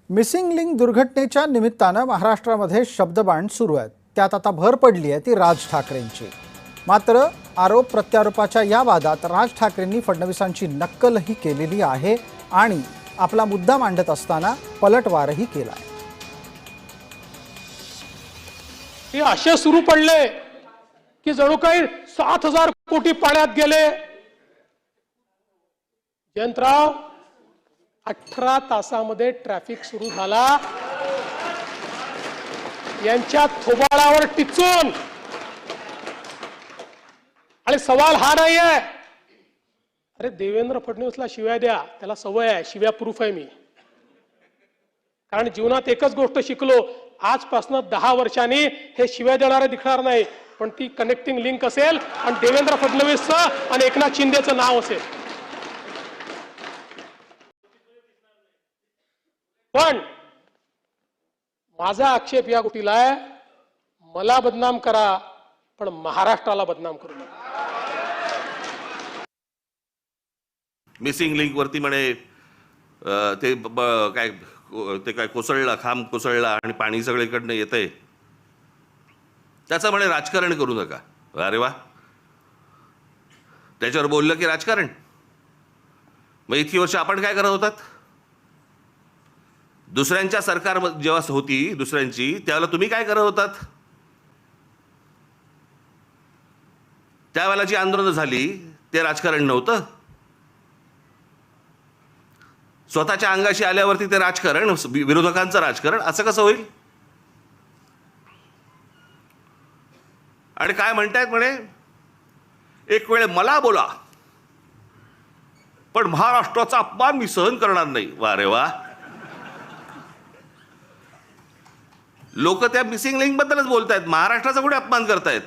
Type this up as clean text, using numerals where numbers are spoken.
Missing link दुर्घटनेच्या निमित्तानं महाराष्ट्रामध्ये शब्दबाण सुरू आहेत. त्यात आता भर पडली आहे ती राज ठाकरेंची. मात्र आरोप प्रत्यारोपाच्या या वादात राज ठाकरेंनी फडणवीसांची नक्कलही केलेली आहे आणि आपला मुद्दा मांडत असताना पलटवारही केला आहे. हे असे सुरू पडले की जणू काही 7,000 कोटी पाण्यात गेले. जयंतराव, 18 तासामध्ये ट्रॅफिक सुरू झाला. यांच्या थोबाडावर टिचून. आणि सवाल हा नाहीये, अरे देवेंद्र फडणवीसला शिव्या द्या, त्याला सवय आहे, शिव्या प्रूफ आहे मी. कारण जीवनात एकच गोष्ट शिकलो, आजपासून 10 वर्षांनी हे शिव्या देणारे दिसणार नाही, पण ती कनेक्टिंग लिंक असेल आणि देवेंद्र फडणवीसचं आणि एकनाथ शिंदेचं नाव असेल. पण माझा आक्षेप या गोष्टीला आहे, मला बदनाम करा पण महाराष्ट्राला बदनाम करू नका. मिसिंग लिंक वरती म्हणे ते काय कोसळला, खांब कोसळला आणि पाणी सगळीकडनं येतंय, त्याचं म्हणे राजकारण करू नका. अरे वा, त्याच्यावर बोललं की राजकारण. मग इतकी वर्ष आपण काय करत होतात? दुसऱ्यांच्या सरकार जेव्हा होती दुसऱ्यांची, त्यावेळेला तुम्ही काय करत होतात? त्यावेळेला जी आंदोलनं झाली ते राजकारण नव्हतं. स्वतःच्या अंगाशी आल्यावरती ते राजकारण, विरोधकांचं राजकारण, असं कसं होईल? आणि काय म्हणतायत म्हणे, एक वेळ मला बोला पण महाराष्ट्राचा अपमान मी सहन करणार नाही. वा रे वा, लोक त्या मिसिंग लिंक बद्दलच बोलतायत, महाराष्ट्राचा कुठे अपमान करतायत?